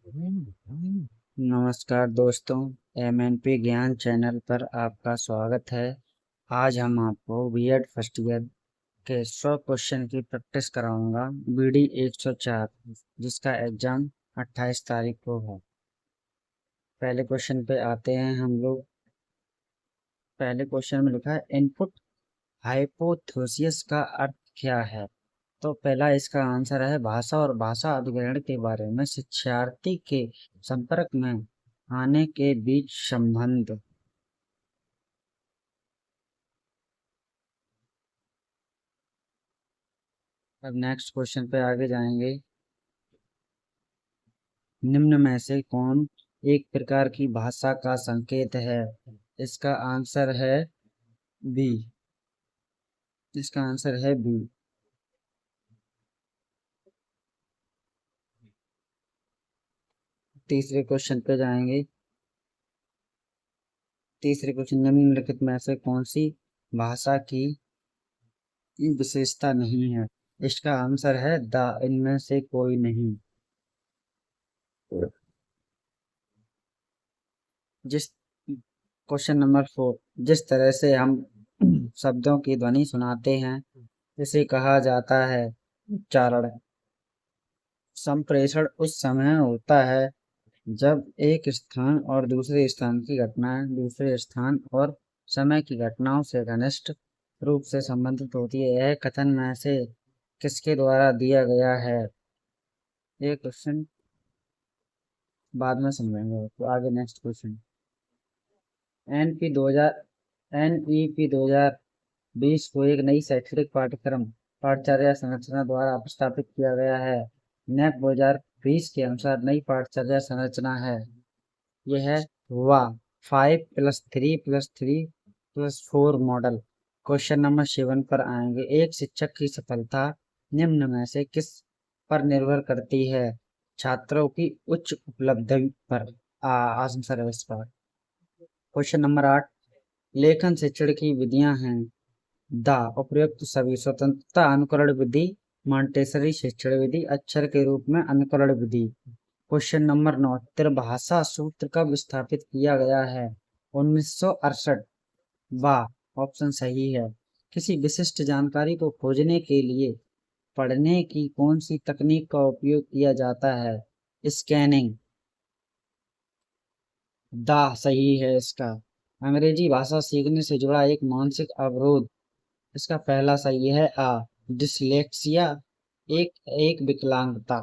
नमस्कार दोस्तों, MNP ज्ञान चैनल पर आपका स्वागत है। आज हम आपको बीएड फर्स्ट ईयर के 100 क्वेश्चन की प्रैक्टिस कराऊंगा BD 104, जिसका एग्जाम 28 तारीख को है। पहले क्वेश्चन पे आते हैं हम लोग। पहले क्वेश्चन में लिखा है इनपुट हाइपोथेसिस का अर्थ क्या है। तो पहला इसका आंसर है भाषा और भाषा अधिग्रहण के बारे में शिक्षार्थी के संपर्क में आने के बीच संबंध। अब नेक्स्ट क्वेश्चन पे आगे जाएंगे। निम्न में से कौन एक प्रकार की भाषा का संकेत है। इसका आंसर है बी। इसका आंसर है बी। तीसरे क्वेश्चन पे जाएंगे। तीसरे क्वेश्चन, निम्नलिखित में से कौन सी भाषा की विशेषता नहीं है। इसका आंसर है द। इनमें से कोई नहीं। जिस क्वेश्चन नंबर 4, जिस तरह से हम शब्दों की ध्वनि सुनाते हैं इसे कहा जाता है उच्चारण। संप्रेषण उस समय होता है जब एक स्थान और दूसरे स्थान की घटनाएं दूसरे स्थान और समय की घटनाओं से घनिष्ठ रूप से संबंधित होती है। यह कथन में से किसके द्वारा दिया गया है। ये क्वेश्चन बाद में समझेंगे। तो आगे नेक्स्ट क्वेश्चन। एनपी 2000 एनईपी 2020 को एक नई शैक्षणिक पाठ्यक्रम पाठचर्या संरचना द्वारा प्रस्तावित किया गया है। नेप 2020 के अनुसार नई पाठचर्या संरचना है। यह हुआ 5+3+3+4 मॉडल। क्वेश्चन नंबर 7 पर आएंगे। एक शिक्षक की सफलता निम्न में से किस पर निर्भर करती है। छात्रों की उच्च उपलब्धि पर। आंसर है इसका। क्वेश्चन नंबर 8, लेखन शिक्षण की विधियां हैं। द उपयुक्त सभी स्वतंत्रता अनुकरण विधि, मॉन्टेसरी शिक्षण विधि, अक्षर के रूप में अनुकरण विधि। क्वेश्चन नंबर 9, त्रिभाषा सूत्र कब स्थापित किया गया है। 1968। वाह, ऑप्शन सही है। किसी विशिष्ट जानकारी को खोजने के लिए पढ़ने की कौन सी तकनीक का उपयोग किया जाता है। स्कैनिंग। दा सही है इसका। अंग्रेजी भाषा सीखने से जुड़ा एक मानसिक अवरोध। इसका पहला सही है आ। डिसलेक्सिया एक एक विकलांगता।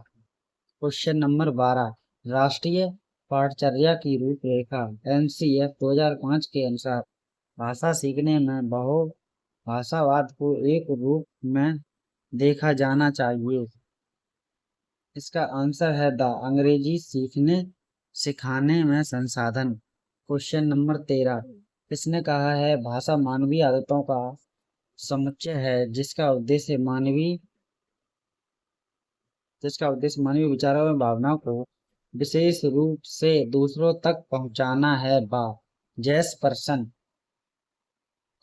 क्वेश्चन नंबर 12, राष्ट्रीय पाठचर्या की रूपरेखा NCF 2005 के अनुसार भाषा सीखने में बहुभाषावाद को एक रूप में देखा जाना चाहिए। इसका आंसर है द। अंग्रेजी सीखने सिखाने में संसाधन। क्वेश्चन नंबर 13, किसने कहा है भाषा मानवीय आदतों का समुच्चय है जिसका उद्देश्य मानवीय विचारों एवं भावनाओं को विशेष रूप से दूसरों तक पहुंचाना है। बा जैस पर्सन।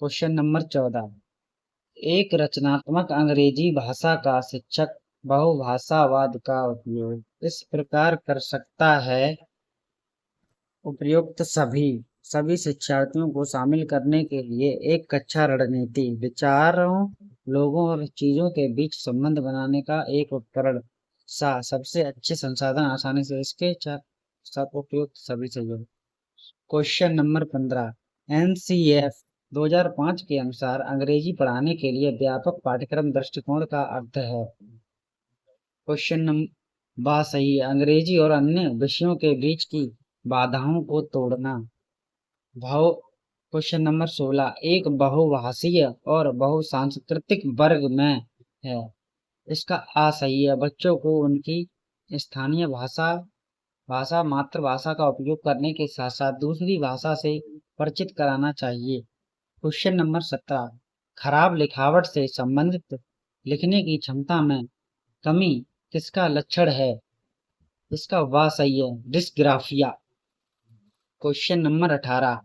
क्वेश्चन नंबर 14, एक रचनात्मक अंग्रेजी भाषा का शिक्षक बहुभाषावाद का उपयोग इस प्रकार कर सकता है। उपयुक्त सभी शिक्षार्थियों को शामिल करने के लिए एक कक्षा रणनीति, विचारों, लोगों और चीजों के बीच संबंध बनाने का एक उपकरण। सबसे अच्छे संसाधन आसानी से इसके सब उपयुक्त सभी सहयोग। क्वेश्चन नंबर 15, NCF 2005 के अनुसार अंग्रेजी पढ़ाने के लिए व्यापक पाठ्यक्रम दृष्टिकोण का अर्थ है। क्वेश्चन नंबर बा सही है। अंग्रेजी और अन्य विषयों के बीच की बाधाओं को तोड़ना। भाव। क्वेश्चन नंबर 16, एक बहुभाषीय और बहुसांस्कृतिक वर्ग में है। इसका आ सही है। बच्चों को उनकी स्थानीय भाषा मातृभाषा का उपयोग करने के साथ साथ दूसरी भाषा से परिचित कराना चाहिए। क्वेश्चन नंबर 17, खराब लिखावट से संबंधित लिखने की क्षमता में कमी किसका लक्षण है। इसका वाह सही है। डिस्ग्राफिया। क्वेश्चन नंबर 18,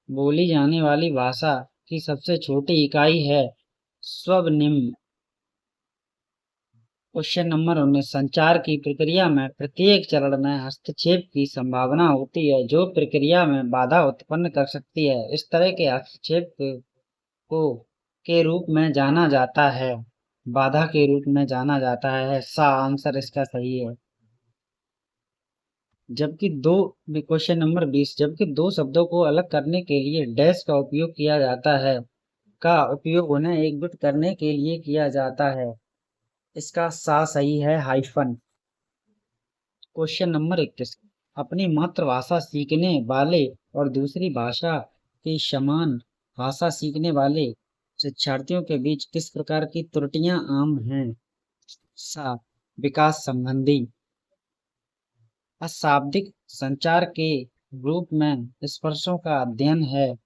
बोली जाने वाली भाषा की सबसे छोटी इकाई है स्वनिम्न। क्वेश्चन नंबर 19 संचार की प्रक्रिया में प्रत्येक चरण में हस्तक्षेप की संभावना होती है जो प्रक्रिया में बाधा उत्पन्न कर सकती है। इस तरह के हस्तक्षेप को के रूप में जाना जाता है, बाधा के रूप में जाना जाता है। सा आंसर इसका सही है। जबकि दो क्वेश्चन नंबर 20 जबकि दो शब्दों को अलग करने के लिए डैश का उपयोग किया जाता है, का उपयोग उन्हें एकजुट करने के लिए किया जाता है। इसका सा सही है हाइफन। क्वेश्चन नंबर 21 अपनी मातृभाषा सीखने वाले और दूसरी भाषा की समान भाषा सीखने वाले शिक्षार्थियों के बीच किस प्रकार की त्रुटियां आम हैं? सा विकास संबंधी। अशाब्दिक संचार के रूप में स्पर्शों का अध्ययन है।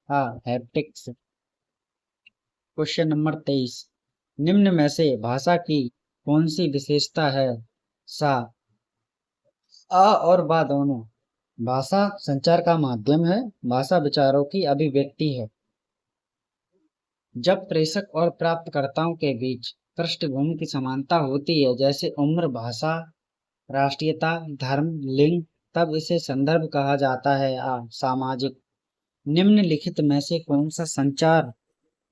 हैप्टिक्स। क्वेश्चन नंबर 23 निम्न में से भाषा की कौन सी विशेषता है? सा अ और बा दोनों। भाषा संचार का माध्यम है, भाषा विचारों की अभिव्यक्ति है। जब प्रेषक और प्राप्तकर्ताओं के बीच पृष्ठभूमि की समानता होती है, जैसे उम्र, भाषा, राष्ट्रीयता, धर्म, लिंग, तब इसे संदर्भ कहा जाता है। सामाजिक। निम्नलिखित में से कौन सा संचार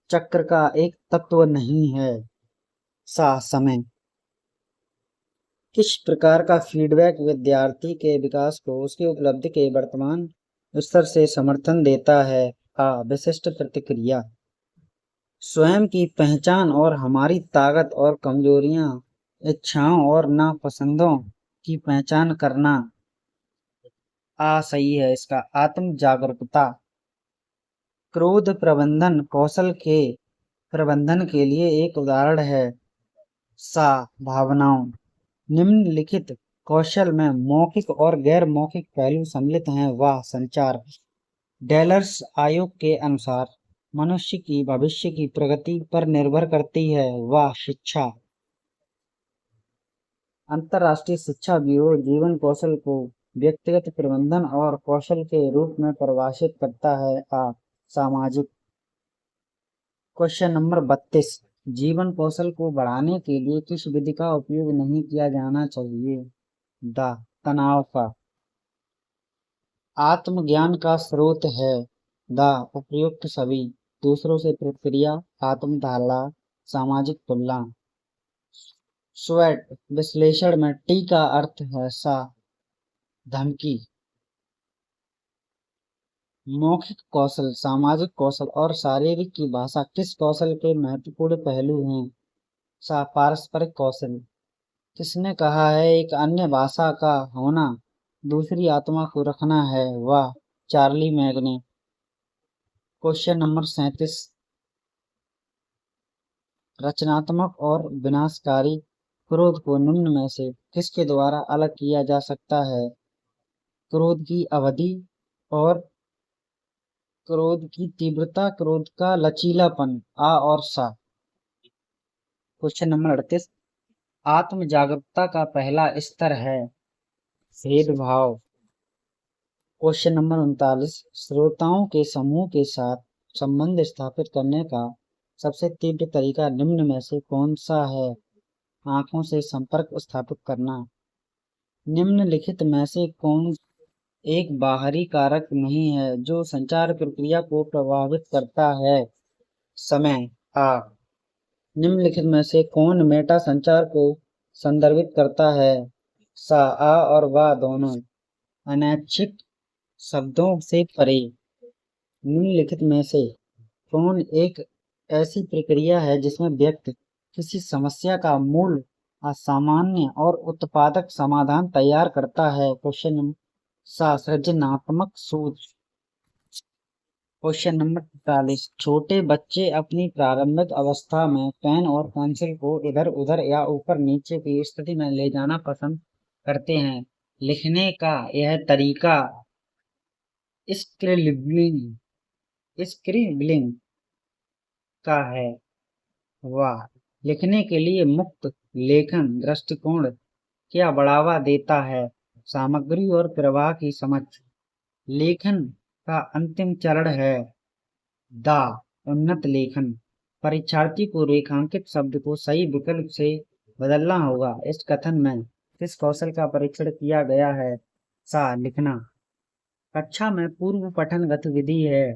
चक्र का एक तत्व नहीं है? सा समय। किस प्रकार का फीडबैक विद्यार्थी के विकास को उसकी उपलब्धि के वर्तमान स्तर से समर्थन देता है? विशिष्ट प्रतिक्रिया। स्वयं की पहचान और हमारी ताकत और कमजोरियां, इच्छाओं और नापसंदों की पहचान करना। सही है इसका आत्म जागरूकता। क्रोध प्रबंधन कौशल के प्रबंधन के लिए एक उदाहरण है। सा भावनाओं। निम्नलिखित कौशल में मौखिक और गैर मौखिक पहलू सम्मिलित हैं। संचार। डेलर्स आयोग के अनुसार मनुष्य की भविष्य की प्रगति पर निर्भर करती है। शिक्षा। अंतर्राष्ट्रीय शिक्षा ब्यूरो जीवन कौशल को व्यक्तिगत प्रबंधन और कौशल के रूप में परिभाषित करता है। सामाजिक। क्वेश्चन नंबर 32 जीवन कौशल को बढ़ाने के लिए किस विधि का उपयोग नहीं किया जाना चाहिए? तनाव का। आत्मज्ञान का स्रोत है। उपयुक्त सभी। दूसरों से प्रतिक्रिया, आत्मधारणा, सामाजिक तुलना। स्वेट विश्लेषण में टी का अर्थ है धमकी। मौखिक कौशल, सामाजिक कौशल और शारीरिक की भाषा किस कौशल के महत्वपूर्ण पहलू हैं? पारस्परिक कौशल। किसने कहा है एक अन्य भाषा का होना दूसरी आत्मा को रखना है? चार्ली मैग्ने। क्वेश्चन नंबर 37 रचनात्मक और विनाशकारी क्रोध को निम्न में से किसके द्वारा अलग किया जा सकता है? क्रोध की अवधि और क्रोध की तीव्रता, क्रोध का लचीलापन। और सा। क्वेश्चन नंबर 38 आत्म जागरूकता का पहला स्तर है भेदभाव। क्वेश्चन नंबर 39 श्रोताओं के समूह के साथ संबंध स्थापित करने का सबसे तीव्र तरीका निम्न में से कौन सा है? आंखों से संपर्क स्थापित करना। निम्नलिखित में से कौन एक बाहरी कारक नहीं है जो संचार प्रक्रिया को प्रभावित करता है? समय। निम्नलिखित में से कौन मेटा संचार को संदर्भित करता है? और दोनों। अनैच्छिक शब्दों से परे। निम्नलिखित में से कौन एक ऐसी प्रक्रिया है जिसमें व्यक्ति किसी समस्या का मूल, असामान्य और उत्पादक समाधान तैयार करता है? क्वेश्चन सृजनात्मक सोच। क्वेश्चन नंबर 45 छोटे बच्चे अपनी प्रारंभिक अवस्था में पेन और पेंसिल को इधर उधर या ऊपर नीचे की स्थिति में ले जाना पसंद करते हैं। लिखने का यह तरीका स्क्रिबलिंग का है। लिखने के लिए मुक्त लेखन दृष्टिकोण क्या बढ़ावा देता है? सामग्री और प्रवाह की समझ। लेखन का अंतिम चरण है उन्नत लेखन। परीक्षार्थी को रेखांकित शब्द को सही विकल्प से बदलना होगा। इस कथन में किस कौशल का परीक्षण किया गया है? लिखना। कक्षा में पूर्व पठन गतिविधि है।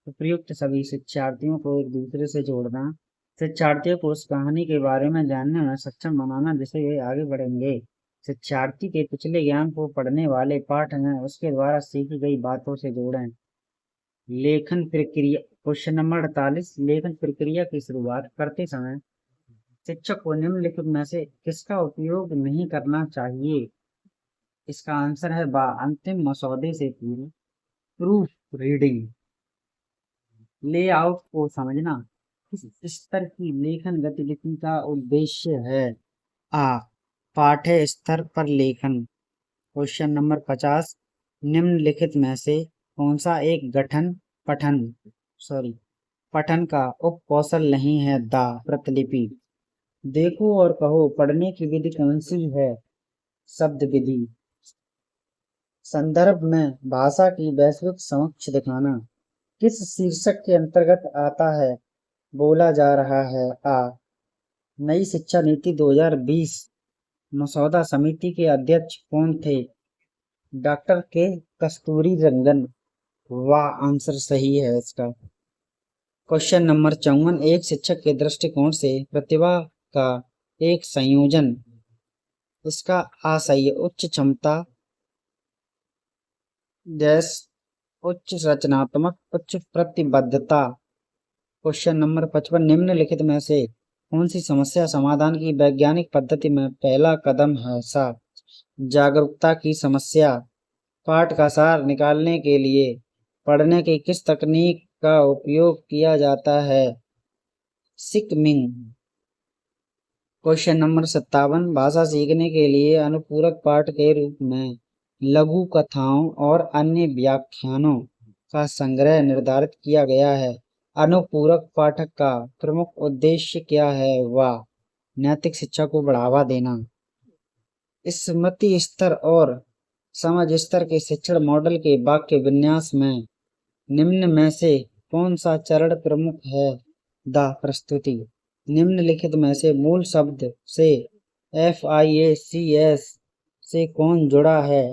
उपयुक्त सभी शिक्षार्थियों को एक दूसरे से जोड़ना, शिक्षार्थियों को उस कहानी के बारे में जानने में सक्षम बनाना जिससे वे आगे बढ़ेंगे। शिक्षार्थी के पिछले ज्ञान को पढ़ने वाले पाठ में उसके द्वारा सीखी गई बातों से जोड़ें। लेखन प्रक्रिया। क्वेश्चन नंबर 48, लेखन प्रक्रिया की शुरुआत करते समय शिक्षक को निम्नलिखित में से किसका उपयोग नहीं करना चाहिए? इसका आंसर है बा, अंतिम मसौदे से पूर्व। Proof reading. लेआउट को समझना। किस स्तर की लेखन गतिविधि का उद्देश्य है? आ, पाठ्य स्तर पर लेखन। क्वेश्चन नंबर 50, निम्नलिखित में से कौन सा एक पठन सॉरी पठन का उप कौशल नहीं है? प्रतिलिपि। देखो और कहो पढ़ने की विधि कौन सी है? शब्द विधि। संदर्भ में भाषा की वैश्विक समक्ष दिखाना। किस शीर्षक के अंतर्गत आता है? बोला जा रहा है। नई शिक्षा नीति 2020। मसौदा समिति के अध्यक्ष कौन थे? डॉक्टर के कस्तूरी रंगन। वाह, आंसर सही है इसका। क्वेश्चन नंबर 54, एक शिक्षक के दृष्टिकोण से प्रतिभा का एक संयोजन। इसका आशय उच्च क्षमता, जैस उच्च रचनात्मक, उच्च प्रतिबद्धता। क्वेश्चन नंबर 55, निम्नलिखित में से कौन सी समस्या समाधान की वैज्ञानिक पद्धति में पहला कदम है? जागरूकता की समस्या। पाठ का सार निकालने के लिए पढ़ने की किस तकनीक का उपयोग किया जाता है? सिकमिंग। क्वेश्चन नंबर 57, भाषा सीखने के लिए अनुपूरक पाठ के रूप में लघु कथाओं और अन्य व्याख्यानों का संग्रह निर्धारित किया गया है। अनुपूरक पाठक का प्रमुख उद्देश्य क्या है? वह नैतिक शिक्षा को बढ़ावा देना। स्मृति स्तर और समझ स्तर के शिक्षण मॉडल के वाक्य विन्यास में निम्न में से कौन सा चरण प्रमुख है? प्रस्तुति। निम्नलिखित में से मूल शब्द से FIACS से कौन जुड़ा है?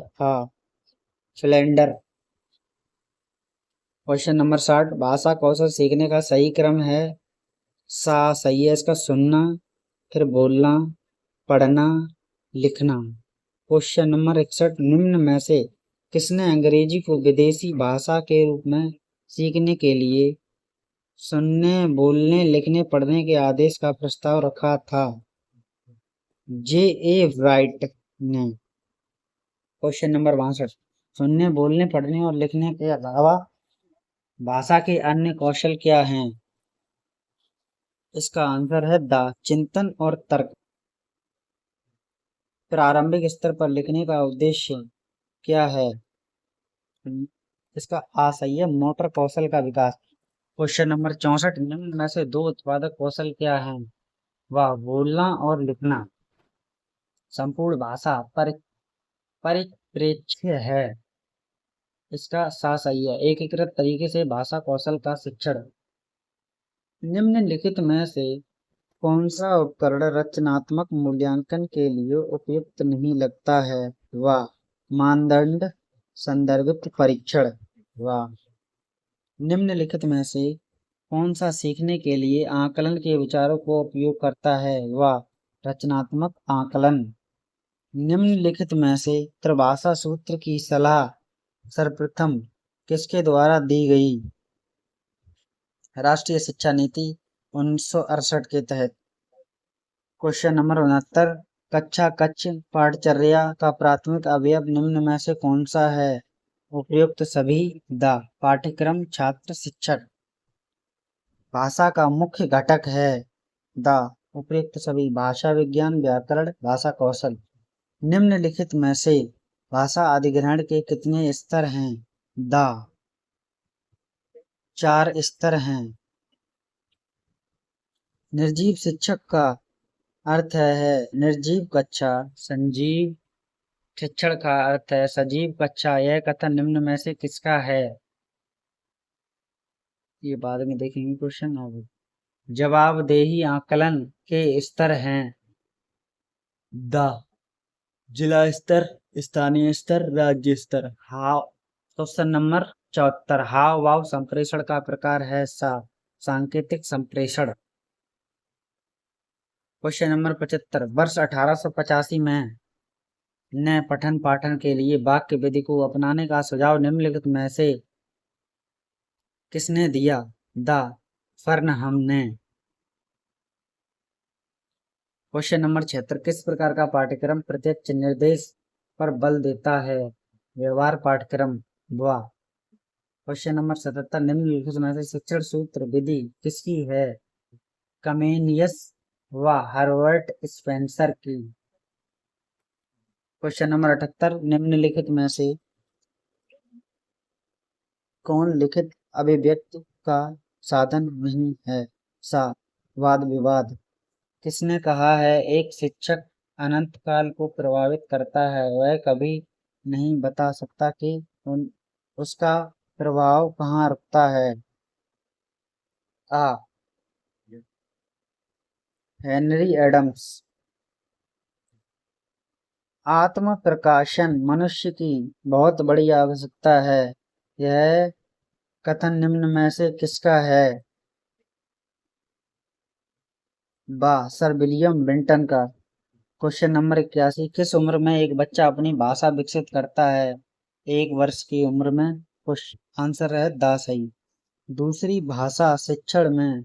सिलेंडर। क्वेश्चन नंबर 60, भाषा कौशल सीखने का सही क्रम है? सही है इसका सुनना, फिर बोलना, पढ़ना, लिखना। क्वेश्चन नंबर 61, निम्न में से किसने अंग्रेजी को विदेशी भाषा के रूप में सीखने के लिए सुनने, बोलने, लिखने, पढ़ने के आदेश का प्रस्ताव रखा था? J.A. राइट ने। क्वेश्चन नंबर 62, सुनने, बोलने, पढ़ने और लिखने के अलावा भाषा के अन्य कौशल क्या हैं? इसका आंसर है चिंतन और तर्क। प्रारंभिक स्तर पर लिखने का उद्देश्य क्या है? इसका सही है मोटर कौशल का विकास। क्वेश्चन नंबर 64, निम्न में से दो उत्पादक कौशल क्या हैं? वह बोलना और लिखना संपूर्ण भाषा परिप्रेक्ष्य है। इसका सही है एकीकृत तरीके से भाषा कौशल का शिक्षण। निम्नलिखित में से कौन सा उपकरण रचनात्मक मूल्यांकन के लिए उपयुक्त नहीं लगता है? वह मानदंड संदर्भित परीक्षण। वह निम्नलिखित में से कौन सा सीखने के लिए आकलन के विचारों को उपयोग करता है? वह रचनात्मक आकलन। निम्नलिखित में से त्रिभाषा सूत्र की सलाह सर्वप्रथम किसके द्वारा दी गई? राष्ट्रीय शिक्षा नीति 1968 के तहत। क्वेश्चन नंबर 69, कक्षा कक्ष पाठचर्या का प्राथमिक अवयव निम्न में से कौन सा है? उपयुक्त सभी। पाठ्यक्रम, छात्र, शिक्षक। भाषा का मुख्य घटक है? उपयुक्त सभी। भाषा विज्ञान, व्याकरण, भाषा कौशल। निम्नलिखित में से भाषा अधिग्रहण के कितने स्तर हैं? 4 स्तर हैं। निर्जीव शिक्षक का अर्थ है निर्जीव कक्षा, संजीव शिक्षण का अर्थ है सजीव कक्षा। यह कथन निम्न में से किसका है? ये बाद में देखेंगे क्वेश्चन। अब जवाबदेही आकलन के स्तर हैं। द जिला स्तर, स्थानीय स्तर, राज्य स्तर। हाव क्वेश्चन नंबर 74 हाव भाव संप्रेषण का प्रकार है सांकेतिक संप्रेषण। क्वेश्चन नंबर 75 वर्ष 1885 में ने पठन पाठन के लिए वाक्य विधि को अपनाने का सुझाव निम्नलिखित में से किसने दिया? द फर्नहम ने। क्वेश्चन नंबर 76 किस प्रकार का पाठ्यक्रम प्रत्यक्ष निर्देश पर बल देता है? व्यवहार पाठ्यक्रम। व क्वेश्चन नंबर 77 निम्नलिखित में से शिक्षण सूत्र विधि किसकी है? कमेनियस व हर्बर्ट स्पेंसर की। क्वेश्चन नंबर 78 निम्नलिखित में से कौन लिखित अभिव्यक्ति का साधन नहीं है? वाद विवाद। किसने कहा है एक शिक्षक अनंत काल को प्रभावित करता है, वह कभी नहीं बता सकता कि उसका प्रभाव कहाँ रुकता है? आ हेनरी एडम्स। आत्म प्रकाशन मनुष्य की बहुत बड़ी आवश्यकता है, यह कथन निम्न में से किसका है? सर विलियम बेंटन का। क्वेश्चन नंबर 81 किस उम्र में एक बच्चा अपनी भाषा विकसित करता है? 1 वर्ष की उम्र में। आंसर है द सही। दूसरी भाषा शिक्षण में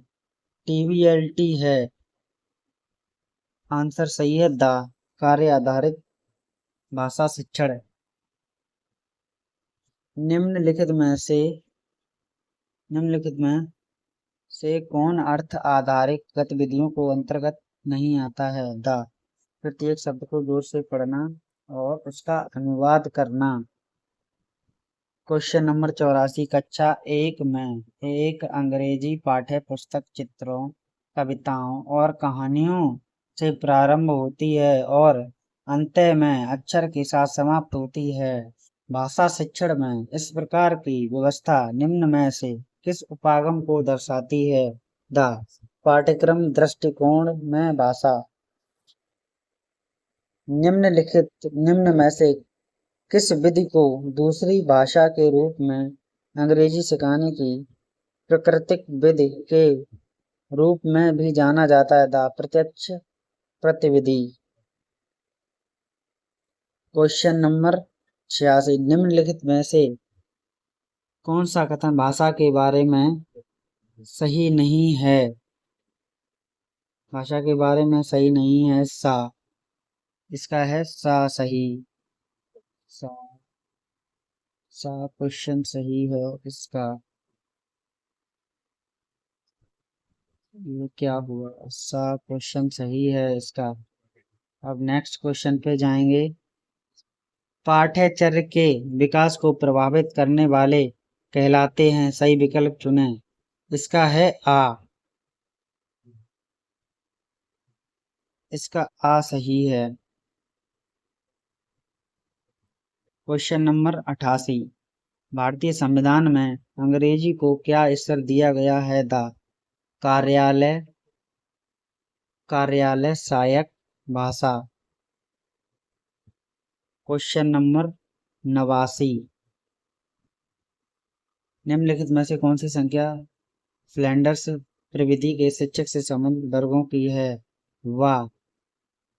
TVLT है। आंसर सही है द कार्य आधारित भाषा शिक्षण। निम्नलिखित में से कौन अर्थ आधारित गतिविधियों को अंतर्गत नहीं आता है? द प्रत्येक शब्द को जोर से पढ़ना और उसका अनुवाद करना। क्वेश्चन नंबर 84 कक्षा 1 में एक अंग्रेजी पाठ्य पुस्तक चित्रों, कविताओं और कहानियों से प्रारंभ होती है और अंत में अक्षर के साथ समाप्त होती है। भाषा शिक्षण में इस प्रकार की व्यवस्था निम्न में से किस उपागम को दर्शाती है? द पाठ्यक्रम दृष्टिकोण में भाषा। निम्न में से किस विधि को दूसरी भाषा के रूप में अंग्रेजी सिखाने की प्राकृतिक विधि के रूप में भी जाना जाता है? द प्रत्यक्ष प्रतिविधि। क्वेश्चन नंबर 86 निम्नलिखित में से कौन सा कथन भाषा के बारे में सही नहीं है? भाषा के बारे में सही नहीं है इसका है सही। सा क्वेश्चन सही है इसका। ये क्या हुआ? क्वेश्चन सही है इसका। अब नेक्स्ट क्वेश्चन पे जाएंगे। पाठ्यचर्या के विकास को प्रभावित करने वाले कहलाते हैं, सही विकल्प चुनें। इसका है इसका सही है। क्वेश्चन नंबर 88 भारतीय संविधान में अंग्रेजी को क्या स्तर दिया गया है? द कार्यालय सहायक भाषा। क्वेश्चन नंबर 89 निम्नलिखित में से कौन सी संख्या फ्लैंडर्स प्रविधि के शिक्षक से संबंधित वर्गों की है?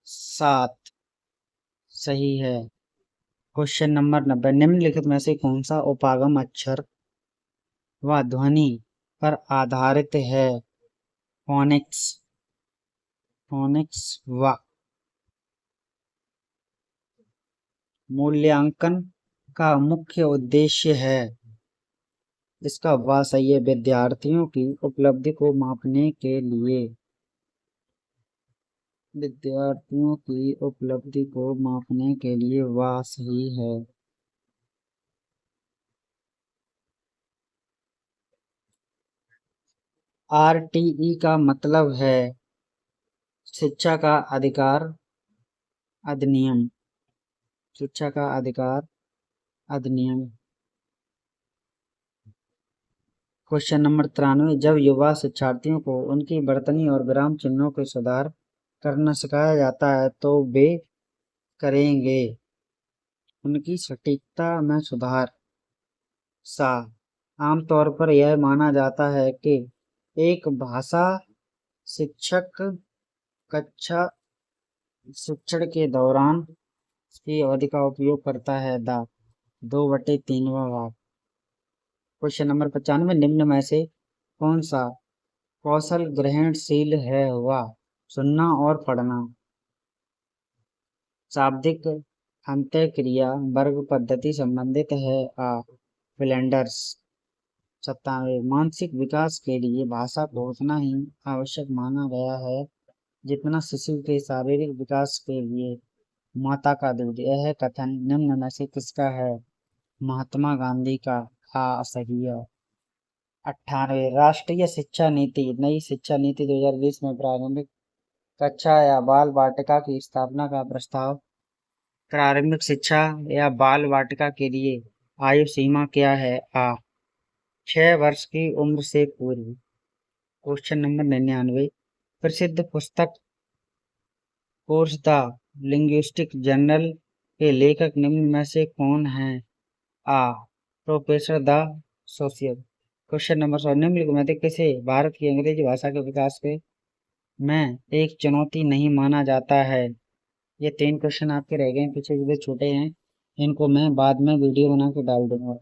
7 सही है। क्वेश्चन नंबर 90 निम्नलिखित में से कौन सा उपागम अक्षर व ध्वनि पर आधारित है? फोनिक्स व मूल्यांकन का मुख्य उद्देश्य है। इसका सही है विद्यार्थियों की उपलब्धि को मापने के लिए। वह सही है। RTE का मतलब है शिक्षा का अधिकार अधिनियम। क्वेश्चन नंबर 93 जब युवा शिक्षार्थियों को उनकी वर्तनी और विराम चिन्हों के सुधार करना सिखाया जाता है तो वे करेंगे। उनकी सटीकता में सुधार। सा आमतौर पर यह माना जाता है कि एक भाषा शिक्षक कक्षा शिक्षण के दौरान की अवधि का उपयोग करता है। 2/3वां भाग। क्वेश्चन नंबर 95, निम्न में से कौन सा कौशल ग्रहणशील है? हुआ सुनना और पढ़ना। शाब्दिक अंत्यक्रिया वर्ग पद्धति संबंधित है। फ्लैंडर्स। 97, मानसिक विकास के लिए भाषा को उतना ही आवश्यक माना गया है जितना शिशु के शारीरिक विकास के लिए माता का दूध। यह कथन निम्न में से किसका है? महात्मा गांधी का। सही है। 98, राष्ट्रीय शिक्षा नीति। नई शिक्षा नीति 2020 में प्रारंभिक कक्षा या बाल वाटिका की स्थापना का प्रस्ताव। प्रारंभिक शिक्षा या बाल वाटिका के लिए आयु सीमा क्या है? 6 वर्ष की उम्र से पूर्व। क्वेश्चन नंबर 99, प्रसिद्ध पुस्तक कोर्स द लिंग्विस्टिक जर्नल के लेखक निम्न में से कौन हैं? Professor the social. Question number 100, निम्नलिखित में से किसे भारत की अंग्रेजी भाषा के विकास में एक चुनौती नहीं माना जाता है? ये 3 क्वेश्चन आपके रह गए हैं, पीछे जो छोटे हैं इनको मैं बाद में वीडियो बना के डाल दूंगा।